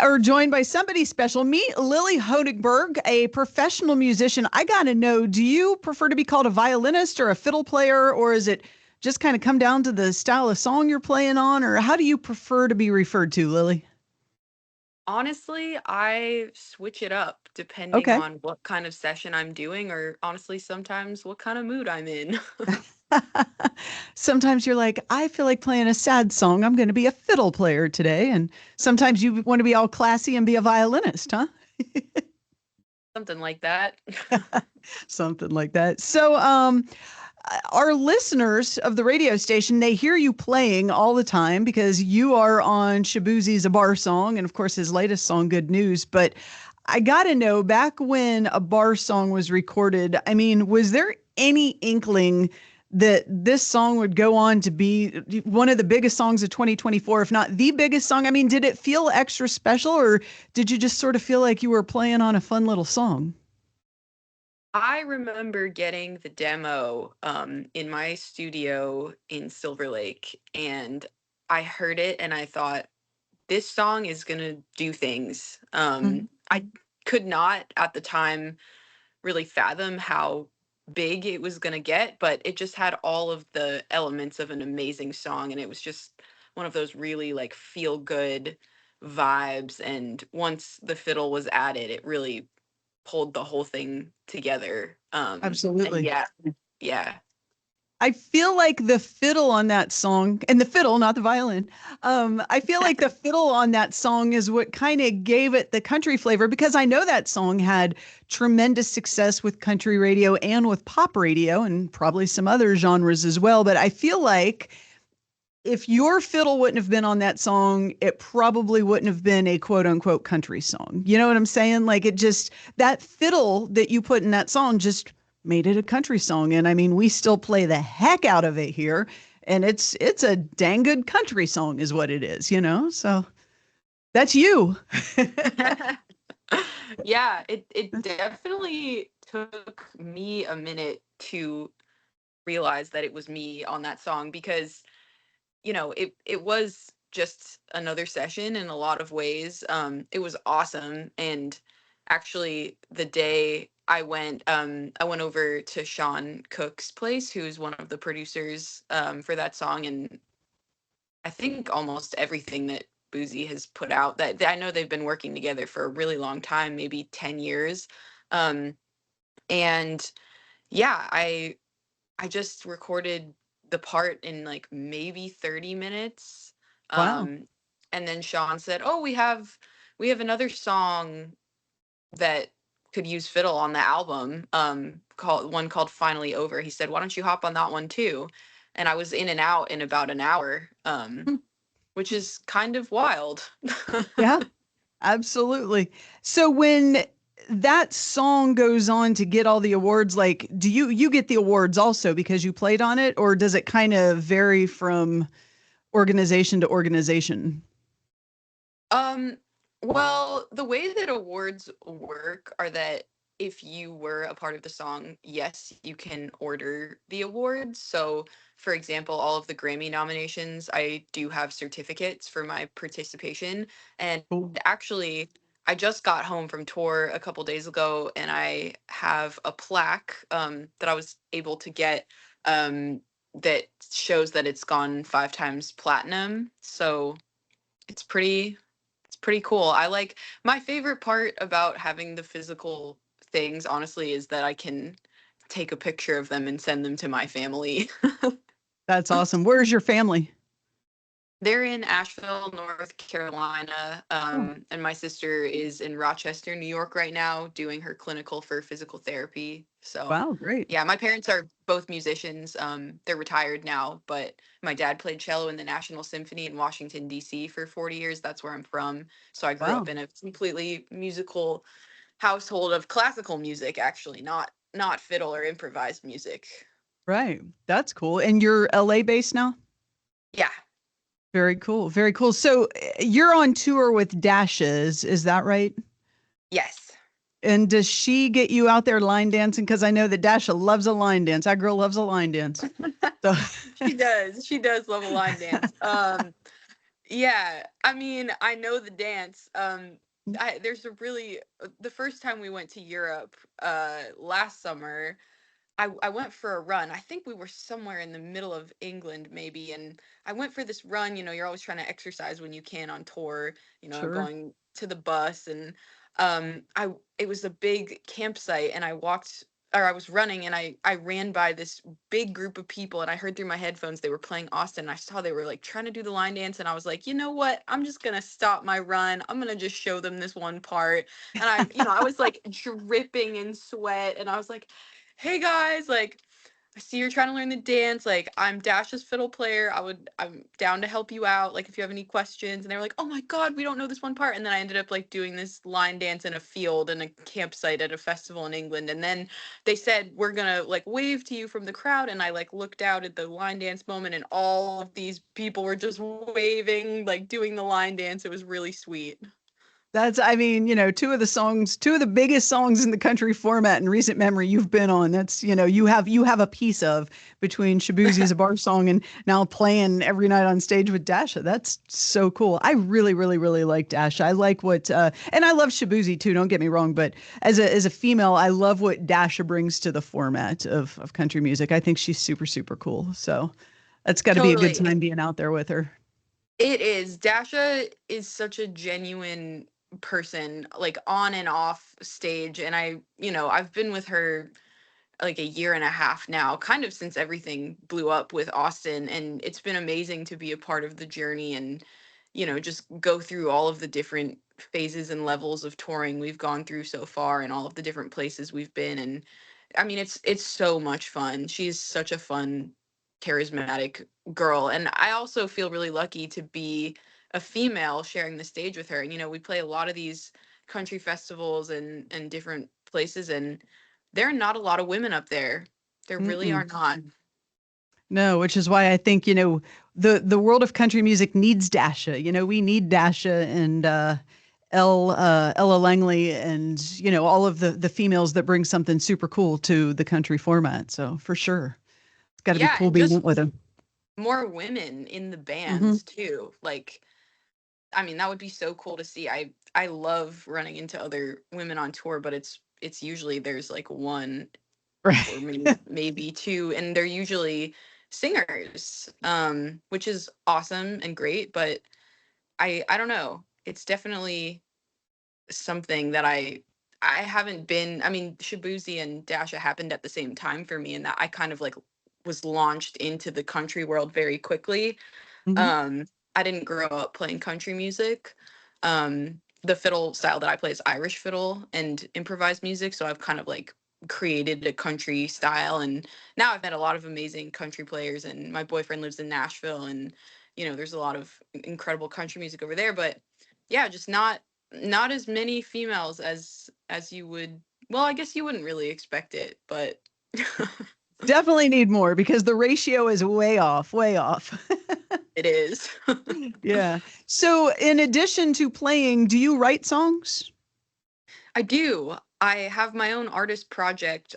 are joined by somebody special. Meet Lily Honigberg, a professional musician. I got to know, do you prefer to be called a violinist or a fiddle player, or is it just kind of come down to the style of song you're playing on, or how do you prefer to be referred to, Lily? Honestly, I switch it up depending Okay. on what kind of session I'm doing, or honestly, sometimes what kind of mood I'm in. Sometimes you're like, I feel like playing a sad song. I'm going to be a fiddle player today. And sometimes you want to be all classy and be a violinist, huh? Something like that. Something like that. So, our listeners of the radio station, they hear you playing all the time because you are on Shaboozey's A Bar Song and, of course, his latest song, Good News. But I got to know, back when A Bar Song was recorded, I mean, was there any inkling that this song would go on to be one of the biggest songs of 2024, if not the biggest song? I mean, did it feel extra special, or did you just sort of feel like you were playing on a fun little song? I remember getting the demo in my studio in Silver Lake, and I heard it and I thought, this song is gonna do things. I could not at the time really fathom how big it was going to get, but it just had all of the elements of an amazing song. And it was just one of those really like feel good vibes. And once the fiddle was added, it really pulled the whole thing together. And Absolutely. yeah, yeah. I feel like the fiddle on that song, and the fiddle, not the violin. I feel like the fiddle on that song is what kind of gave it the country flavor, because I know that song had tremendous success with country radio and with pop radio and probably some other genres as well. But I feel like if your fiddle wouldn't have been on that song, it probably wouldn't have been a quote unquote country song. You know what I'm saying? Like, it just, that fiddle that you put in that song just made it a country song. And I mean, we still play the heck out of it here. And it's a dang good country song is what it is, you know? So that's you. Yeah, it definitely took me a minute to realize that it was me on that song because it was just another session in a lot of ways. It was awesome. And actually the day I went over to Sean Cook's place, who's one of the producers for that song. And I think almost everything that Boozy has put out, that I know they've been working together for a really long time, maybe 10 years. Um, and yeah, I just recorded the part in like maybe 30 minutes. Wow. Um, and then Sean said, "Oh, we have another song that could use fiddle on the album, called Finally Over." He said, "Why don't you hop on that one too?" And I was in and out in about an hour, which is kind of wild. Yeah. Absolutely. So when that song goes on to get all the awards, like, do you get the awards also because you played on it, or does it kind of vary from organization to organization? Um, well, the way that awards work are that if you were a part of the song, yes, you can order the awards. So, for example, all of the Grammy nominations, I do have certificates for my participation. And Cool. actually, I just got home from tour a couple days ago, and I have a plaque that I was able to get that shows that it's gone 5 times platinum. So it's pretty cool. I like my favorite part about having the physical things, honestly, is that I can take a picture of them and send them to my family. That's awesome. Where's your family? They're in Asheville, North Carolina, Oh, and my sister is in Rochester, New York right now doing her clinical for physical therapy. So, wow, great. yeah, my parents are both musicians. They're retired now, but my dad played cello in the National Symphony in Washington, D.C. for 40 years. That's where I'm from. So I grew Wow. up in a completely musical household of classical music, actually, not fiddle or improvised music. Right. That's cool. And you're LA based now? Yeah. Very cool. Very cool. So you're on tour with Dasha, is that right? Yes. And does she get you out there line dancing? Because I know that Dasha loves a line dance. That girl loves a line dance. So She does. She does love a line dance. Yeah, I mean, I know the dance. There's a really the first time we went to Europe last summer, I went for a run. I think we were somewhere in the middle of England, maybe. And I went for this run. You know, you're always trying to exercise when you can on tour, you know, Sure. going to the bus. And it was a big campsite. And I was running and I ran by this big group of people. And I heard through my headphones they were playing Austin. And I saw they were like trying to do the line dance. And I was like, you know what? I'm just going to stop my run. I'm going to just show them this one part. And I was like dripping in sweat. And I was like, hey guys, like I see you're trying to learn the dance. Like I'm Dasha's fiddle player. I'm down to help you out. Like if you have any questions. And they were like, oh my God, we don't know this one part. And then I ended up like doing this line dance in a field in a campsite at a festival in England. And then they said, we're gonna like wave to you from the crowd. And I like looked out at the line dance moment and all of these people were just waving, like doing the line dance. It was really sweet. That's, I mean, two of the biggest songs in the country format in recent memory you've been on. That's, you have a piece of between Shaboozey as a bar song and now playing every night on stage with Dasha. That's so cool. I really, really, really like Dasha. I like and I love Shaboozey too. Don't get me wrong, but as a female, I love what Dasha brings to the format of country music. I think she's super, super cool. So that's got to be a good Totally. time being out there with her. It is. Dasha is such a genuine person, like on and off stage. And I've been with her like a year and a half now, kind of since everything blew up with Austin. And it's been amazing to be a part of the journey and, just go through all of the different phases and levels of touring we've gone through so far and all of the different places we've been. And I mean, it's so much fun. She's such a fun, charismatic girl. And I also feel really lucky to be a female sharing the stage with her. And, we play a lot of these country festivals and different places. And there are not a lot of women up there. There really Mm-mm. are not. No, which is why I think, the world of country music needs Dasha. We need Dasha and Ella Langley and, all of the females that bring something super cool to the country format. So for sure. It's got to be Yeah, cool and being just out with them. more women in the Hmm. bands too. Like, I mean, that would be so cool to see. I love running into other women on tour, but it's usually there's like one or Right. maybe two, and they're usually singers, which is awesome and great. But I don't know. It's definitely something that I haven't been. I mean, Shaboozey and Dasha happened at the same time for me, and that I kind of like was launched into the country world very quickly. Hmm. um I didn't grow up playing country music. The fiddle style that I play is Irish fiddle and improvised music, so I've kind of like created a country style. And now I've met a lot of amazing country players, and my boyfriend lives in Nashville, and there's a lot of incredible country music over there. But yeah, just not as many females as you would. Well, I guess you wouldn't really expect it, but Definitely need more because the ratio is way off, way off. it is. Yeah. So in addition to playing, do you write songs? I do. I have my own artist project.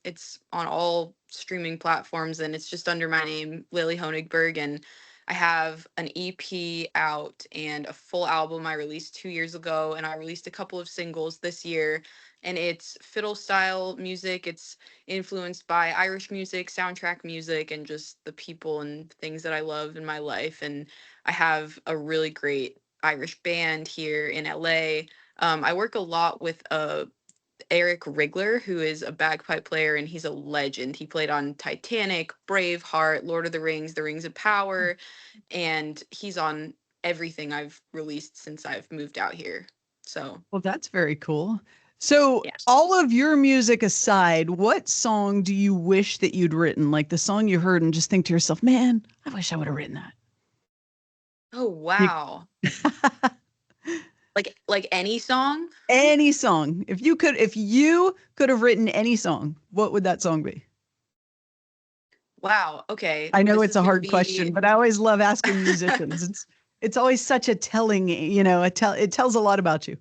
It's on all streaming platforms and it's just under my name, Lily Honigberg. And I have an EP out and a full album I released 2 years ago. And I released a couple of singles this year. And it's fiddle style music. It's influenced by Irish music, soundtrack music, and just the people and things that I love in my life. And I have a really great Irish band here in LA. I work a lot with Eric Rigler, who is a bagpipe player, and he's a legend. He played on Titanic, Braveheart, Lord of the Rings, The Rings of Power, and he's on everything I've released since I've moved out here. So, Well, that's very cool. So, yeah. all of your music aside, what song do you wish that you'd written? Like the song you heard and just think to yourself, man, I wish I would have written that. Oh, You- wow. Like any song? Any song. If you could have written any song, what would that song be? Wow. Okay. I know This it's is a going to hard question, be but I always love asking musicians. It's always such a it tells a lot about you.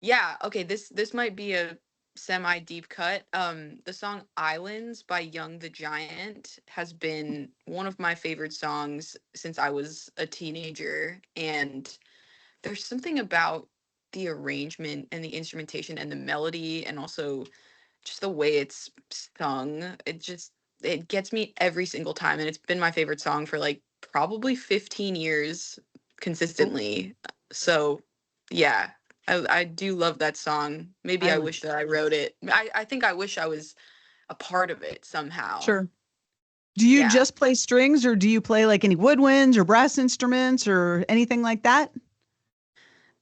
yeah, okay. This might be a semi deep cut. The song Islands by Young the Giant has been one of my favorite songs since I was a teenager. And there's something about the arrangement and the instrumentation and the melody and also just the way it's sung. It gets me every single time. And it's been my favorite song for like probably 15 years consistently. So yeah, I do love that song. Maybe I wish Islands. that I wrote it. I think I wish I was a part of it somehow. Sure. Do you Yeah. just play strings or do you play like any woodwinds or brass instruments or anything like that?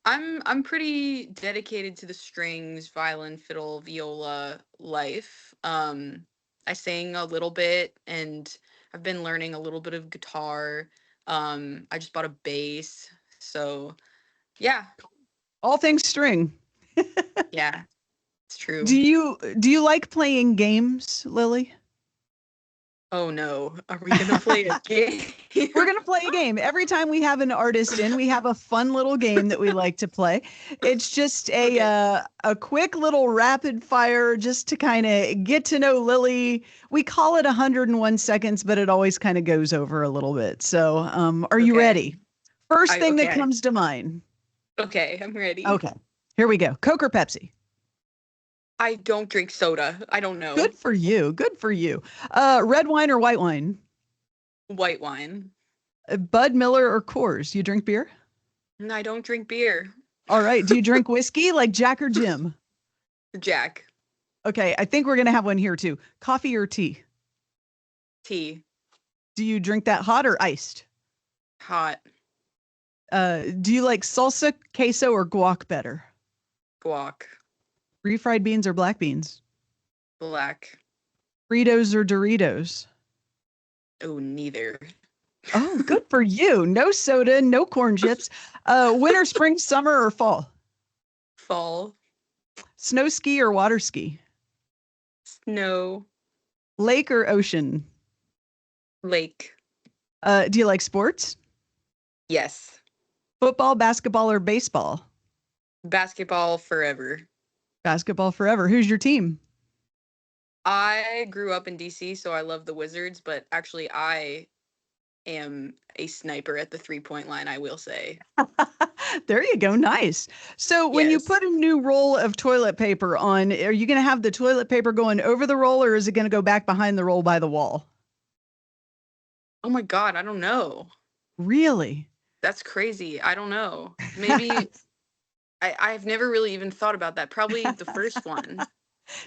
I'm pretty dedicated to the strings, violin, fiddle, viola life. I sing a little bit and I've been learning a little bit of guitar. I just bought a bass. So, yeah. All things string. Yeah, it's true. Do you like playing games, Lily? Oh no, are we gonna play a game? We're going to play a game. Every time we have an artist in, we have a fun little game that we like to play. It's just Okay. a quick little rapid fire just to kind of get to know Lily. We call it 101 seconds, but it always kind of goes over a little bit. So, are you Okay. ready? First I thing that okay. comes to mind. Okay, I'm ready. Okay. Here we go. Coke or Pepsi? I don't drink soda. I don't know. Good for you. Good for you. Red wine or white wine? White wine. Bud Miller or Coors? You drink beer? And I don't drink beer. All right. Do you drink whiskey like Jack or Jim? Jack. Okay. I think we're going to have one here too. Coffee or tea? Tea. Do you drink that hot or iced? Hot. Do you like salsa, queso, or guac better? Guac. Refried beans or black beans? Black. Fritos or Doritos? Oh, neither. Oh, good for you. No soda, no corn chips. Winter, spring, summer, or fall? Fall. Snow ski or water ski? Snow. Lake or ocean? Lake. Do you like sports? Yes. Football, basketball, or baseball? Basketball forever. Basketball forever. Who's your team? I grew up in DC, so I love the Wizards, but actually, I am a sniper at the 3-point line, I will say. There you go. Nice. So when you Yes. put a new roll of toilet paper on, are you going to have the toilet paper going over the roll or is it going to go back behind the roll by the wall? Oh my God, I don't know. Really? That's crazy. I don't know. Maybe I've never really even thought about that. Probably the first one.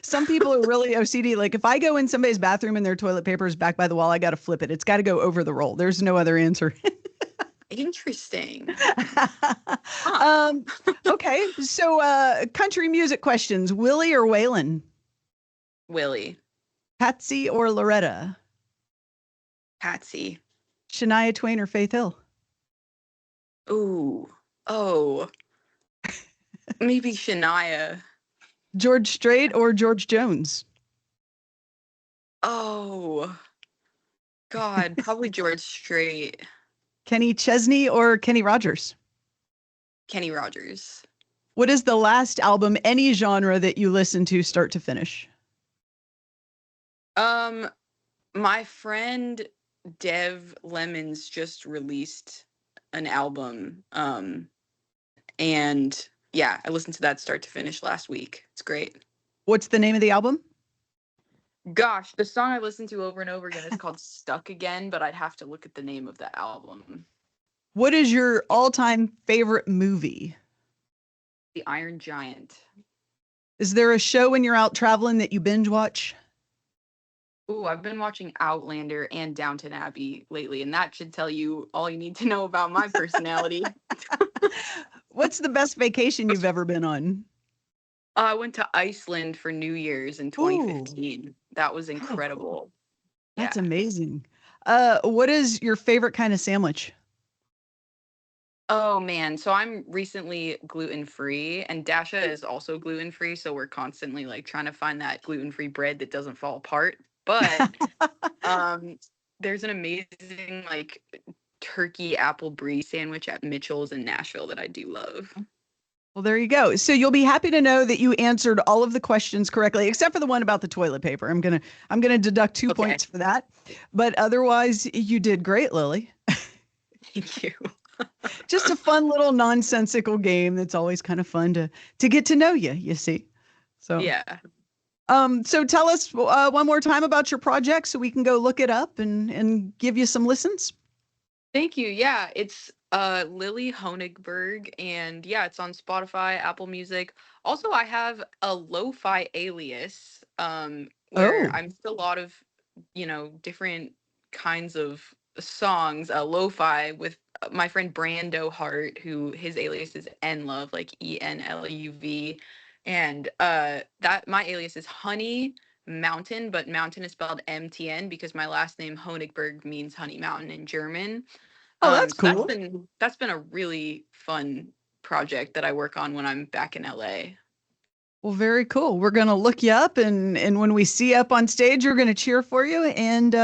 Some people are really OCD. Like if I go in somebody's bathroom and their toilet paper is back by the wall, I got to flip it. It's got to go over the roll. There's no other answer. Interesting. Huh. um, okay. So country music questions. Willie or Waylon? Willie. Patsy or Loretta? Patsy. Shania Twain or Faith Hill? Ooh. Oh. Maybe Shania. George Strait or George Jones? Oh. God. Probably George Strait. Kenny Chesney or Kenny Rogers? Kenny Rogers. What is the last album, any genre that you listen to start to finish? Um, my friend Dev Lemons just released an album. And yeah, I listened to that start to finish last week. It's great. What's the name of the album? Gosh, the song I listened to over and over again is called Stuck Again, but I'd have to look at the name of the album. What is your all-time favorite movie? The Iron Giant. Is there a show when you're out traveling that you binge watch? Ooh, I've been watching Outlander and Downton Abbey lately, and that should tell you all you need to know about my personality. What's the best vacation you've ever been on? I went to Iceland for New Year's in Ooh, 2015. That was oh, cool. incredible. That's Yeah. amazing. What is your favorite kind of sandwich? Oh man, so I'm recently gluten free, and Dasha is also gluten free. So we're constantly like trying to find that gluten free bread that doesn't fall apart. But um, there's an amazing like turkey apple brie sandwich at Mitchell's in Nashville that I do love. Well, there you go. So you'll be happy to know that you answered all of the questions correctly, except for the one about the toilet paper. I'm gonna deduct 2 points Okay. for that. But otherwise, you did great, Lily. Thank you. Just a fun little nonsensical game that's always kind of fun to get to know you, you see. So Yeah. so tell us one more time about your project so we can go look it up and give you some listens. Thank you. Yeah, it's Lily Honigberg, and yeah, it's on Spotify, Apple Music. Also, I have a lo-fi alias where Oh, I mix a lot of, different kinds of songs, lo-fi with my friend Brando Hart, who his alias is Enlove, like Enluv. And that my alias is Honey Mountain, but mountain is spelled MTN because my last name Honigberg means honey mountain in German. oh, that's So that's cool. been a really fun project that I work on when I'm back in LA. Well, very cool. We're gonna look you up, and when we see you up on stage, we're gonna cheer for you. And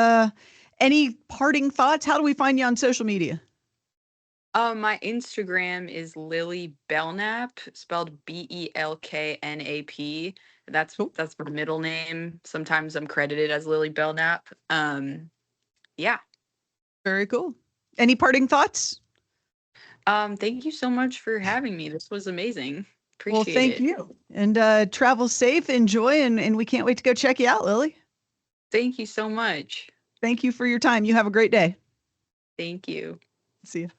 any parting thoughts? How do we find you on social media? My Instagram is Lily Belknap, spelled Belknap. That's Cool. that's my middle name. Sometimes I'm credited as Lily Belknap. Yeah. Very cool. Any parting thoughts? Thank you so much for having me. This was amazing. Well, Appreciate thank it. you. And travel safe, enjoy, and we can't wait to go check you out, Lily. Thank you so much. Thank you for your time. You have a great day. Thank you. See you.